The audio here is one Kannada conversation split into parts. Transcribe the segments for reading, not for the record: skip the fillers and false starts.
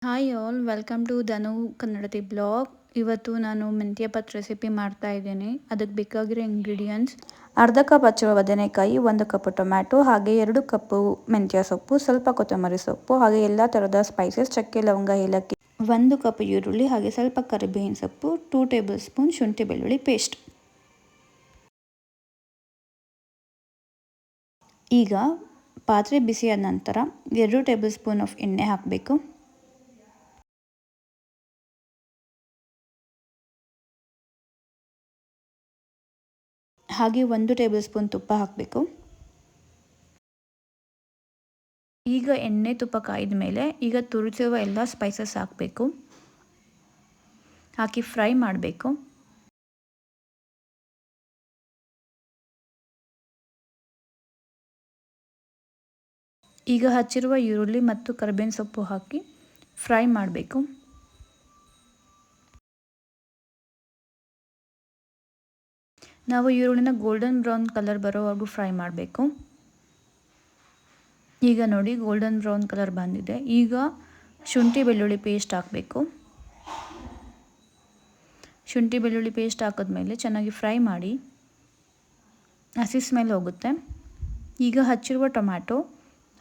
Hi all welcome to Dhanu Kannadathi blog. ಇವತ್ತು ನಾನು ಮೆಂತ್ಯ ಪತ್ ರೆಸಿಪಿ ಮಾಡ್ತಾ ಇದ್ದೀನಿ. ಅದಕ್ಕೆ ಬೇಕಾಗಿರೋ ಇಂಗ್ರೀಡಿಯೆಂಟ್ಸ್: ಅರ್ಧ ಕಪ್ ಹಚ್ಚಿರುವ ಬದನೆಕಾಯಿ, 1 ಕಪ್ ಟೊಮ್ಯಾಟೊ, ಹಾಗೆ 2 ಕಪ್ಪು ಮೆಂತ್ಯ ಸೊಪ್ಪು, ಸ್ವಲ್ಪ ಕೊತ್ತಂಬರಿ ಸೊಪ್ಪು, ಹಾಗೆ ಎಲ್ಲ ಥರದ ಸ್ಪೈಸಸ್, ಚಕ್ಕೆ ಲವಂಗ ಏಲಕ್ಕಿ, 1 ಕಪ್ ಈರುಳ್ಳಿ, ಹಾಗೆ ಸ್ವಲ್ಪ ಕರಿಬೇವಿನ ಸೊಪ್ಪು, 2 ಟೇಬಲ್ ಸ್ಪೂನ್ ಶುಂಠಿ ಬೆಳ್ಳುಳ್ಳಿ ಪೇಸ್ಟ್. ಈಗ ಪಾತ್ರೆ ಬಿಸಿಯಾದ ನಂತರ 2 ಟೇಬಲ್ ಸ್ಪೂನ್ ಆಫ್ ಎಣ್ಣೆ ಹಾಕಬೇಕು. ಹಾಗೆ 1 ಟೇಬಲ್ ಸ್ಪೂನ್ ತುಪ್ಪ ಹಾಕಬೇಕು. ಈಗ ಎಣ್ಣೆ ತುಪ್ಪ ಕಾಯ್ದ ಮೇಲೆ ಈಗ ತುರಿಸಿರುವ ಎಲ್ಲ ಸ್ಪೈಸಸ್ ಹಾಕಬೇಕು. ಹಾಕಿ ಫ್ರೈ ಮಾಡಬೇಕು. ಈಗ ಹಚ್ಚಿರುವ ಈರುಳ್ಳಿ ಮತ್ತು ಕರಿಬೇವಿನ ಸೊಪ್ಪು ಹಾಕಿ ಫ್ರೈ ಮಾಡಬೇಕು. ನಾವು ಈರುಳ್ಳಿನ ಗೋಲ್ಡನ್ ಬ್ರೌನ್ ಕಲರ್ ಬರೋವರೆಗೂ ಫ್ರೈ ಮಾಡಬೇಕು. ಈಗ ನೋಡಿ ಗೋಲ್ಡನ್ ಬ್ರೌನ್ ಕಲರ್ ಬಂದಿದೆ. ಈಗ ಶುಂಠಿ ಬೆಳ್ಳುಳ್ಳಿ ಪೇಸ್ಟ್ ಹಾಕಬೇಕು. ಶುಂಠಿ ಬೆಳ್ಳುಳ್ಳಿ ಪೇಸ್ಟ್ ಹಾಕಿದ್ಮೇಲೆ ಚೆನ್ನಾಗಿ ಫ್ರೈ ಮಾಡಿ. ಹಸಿ ಸ್ಮೆಲ್ ಹೋಗುತ್ತೆ. ಈಗ ಹಚ್ಚಿರುವ ಟೊಮ್ಯಾಟೊ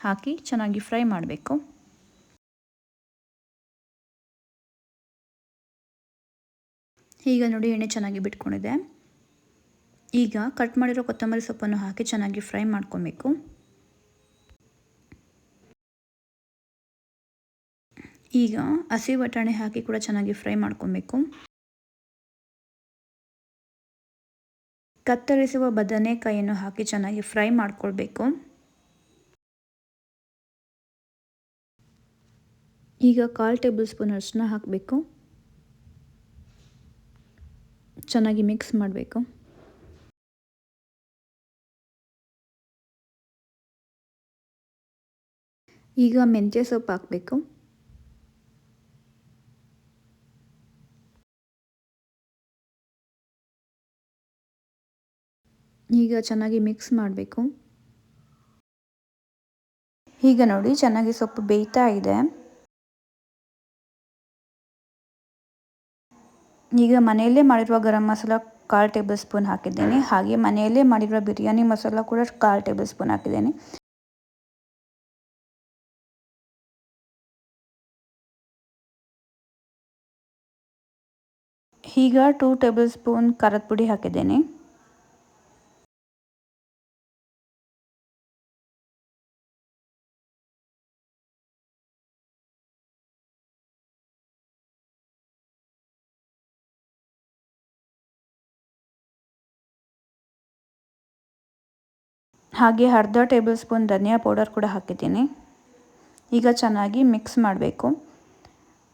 ಹಾಕಿ ಚೆನ್ನಾಗಿ ಫ್ರೈ ಮಾಡಬೇಕು. ಈಗ ನೋಡಿ ಎಣ್ಣೆ ಚೆನ್ನಾಗಿ ಬಿಟ್ಕೊಂಡಿದೆ. ಈಗ ಕಟ್ ಮಾಡಿರೋ ಕೊತ್ತಂಬರಿ ಸೊಪ್ಪನ್ನು ಹಾಕಿ ಚೆನ್ನಾಗಿ ಫ್ರೈ ಮಾಡ್ಕೊಬೇಕು. ಈಗ ಹಸಿ ಬಟಾಣಿ ಹಾಕಿ ಕೂಡ ಚೆನ್ನಾಗಿ ಫ್ರೈ ಮಾಡ್ಕೊಬೇಕು. ಕತ್ತರಿಸುವ ಬದನೆಕಾಯಿಯನ್ನು ಹಾಕಿ ಚೆನ್ನಾಗಿ ಫ್ರೈ ಮಾಡ್ಕೊಳ್ಬೇಕು. ಈಗ 1/4 ಟೇಬಲ್ ಸ್ಪೂನ್ ಅರಿಶಿನ ಹಾಕಬೇಕು. ಚೆನ್ನಾಗಿ ಮಿಕ್ಸ್ ಮಾಡಬೇಕು. ಈಗ ಮೆಂತ್ಯ ಸೊಪ್ಪು ಹಾಕಬೇಕು. ಈಗ ಚೆನ್ನಾಗಿ ಮಿಕ್ಸ್ ಮಾಡಬೇಕು. ಈಗ ನೋಡಿ ಚೆನ್ನಾಗಿ ಸೊಪ್ಪು ಬೇಯ್ತಾ ಇದೆ. ಈಗ ಮನೆಯಲ್ಲೇ ಮಾಡಿರುವ ಗರಂ ಮಸಾಲ 1/4 ಟೇಬಲ್ ಸ್ಪೂನ್ ಹಾಕಿದ್ದೇನೆ. ಹಾಗೆ ಮನೆಯಲ್ಲೇ ಮಾಡಿರುವ ಬಿರಿಯಾನಿ ಮಸಾಲ ಕೂಡ 1/4 ಟೇಬಲ್ ಸ್ಪೂನ್ ಹಾಕಿದ್ದೇನೆ. ಈಗ 2 ಟೇಬಲ್ ಸ್ಪೂನ್ ಖಾರದ ಪುಡಿ ಹಾಕಿದ್ದೇನೆ. ಹಾಗೆ ಅರ್ಧ ಟೇಬಲ್ ಸ್ಪೂನ್ ಧನಿಯಾ ಪೌಡರ್ ಕೂಡ ಹಾಕಿದ್ದೀನಿ. ಈಗ ಚೆನ್ನಾಗಿ ಮಿಕ್ಸ್ ಮಾಡಬೇಕು.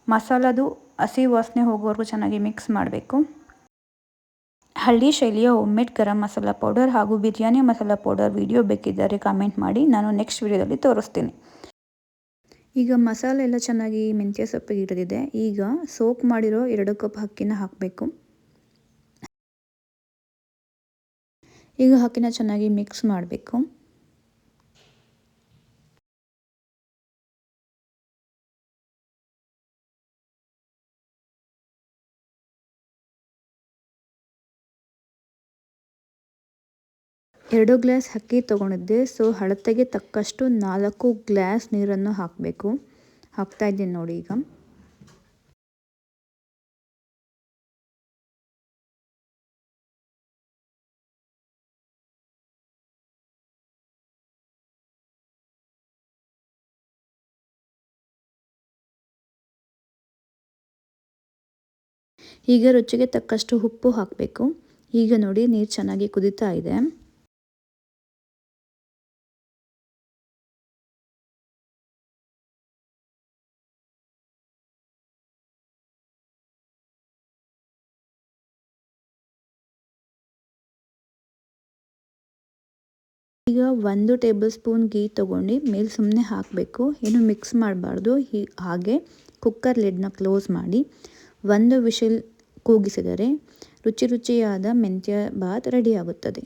ಮಸಾಲದು ಹಸಿ ವಾಸನೆ ಹೋಗೋವರೆಗೂ ಚೆನ್ನಾಗಿ ಮಿಕ್ಸ್ ಮಾಡಬೇಕು. ಹಳ್ಳಿ ಶೈಲಿಯ ಹೋಮ್ಮೇಡ್ ಗರಂ ಮಸಾಲ ಪೌಡರ್ ಹಾಗೂ ಬಿರಿಯಾನಿ ಮಸಾಲ ಪೌಡರ್ ವಿಡಿಯೋ ಬೇಕಿದ್ದರೆ ಕಾಮೆಂಟ್ ಮಾಡಿ, ನಾನು ನೆಕ್ಸ್ಟ್ ವಿಡಿಯೋದಲ್ಲಿ ತೋರಿಸ್ತೀನಿ. ಈಗ ಮಸಾಲೆ ಎಲ್ಲ ಚೆನ್ನಾಗಿ ಮೆಂತ್ಯ ಸೊಪ್ಪಿಗೆ ಹಿಡಿದಿದೆ. ಈಗ ಸೋಕ್ ಮಾಡಿರೋ 2 ಕಪ್ ಅಕ್ಕಿನ ಹಾಕಬೇಕು. ಈಗ ಅಕ್ಕಿನ ಚೆನ್ನಾಗಿ ಮಿಕ್ಸ್ ಮಾಡಬೇಕು. ಎರಡು ಗ್ಲಾಸ್ ಅಕ್ಕಿ ತೊಗೊಂಡಿದ್ದೆ. ಸೊ ಅಳತೆಗೆ ತಕ್ಕಷ್ಟು 4 ಗ್ಲಾಸ್ ನೀರನ್ನು ಹಾಕಬೇಕು. ಹಾಕ್ತಾ ಇದ್ದೀನಿ ನೋಡಿ. ಈಗ ಈಗ ರುಚಿಗೆ ತಕ್ಕಷ್ಟು ಉಪ್ಪು ಹಾಕಬೇಕು. ಈಗ ನೋಡಿ ನೀರು ಚೆನ್ನಾಗಿ ಕುದೀತಾ ಇದೆ. ಈಗ 1 ಟೇಬಲ್ ಸ್ಪೂನ್ ಗೀ ತೊಗೊಂಡು ಮೇಲೆ ಸುಮ್ಮನೆ ಹಾಕಬೇಕು. ಏನು ಮಿಕ್ಸ್ ಮಾಡಬಾರ್ದು. ಹಾಗೆ ಕುಕ್ಕರ್ ಲಿಡ್ನ ಕ್ಲೋಸ್ ಮಾಡಿ 1 ವಿಷಲ್ ಕೂಗಿಸಿದರೆ ರುಚಿಯಾದ ಮೆಂತ್ಯ ಬಾತ್ ರೆಡಿ ಆಗುತ್ತದೆ.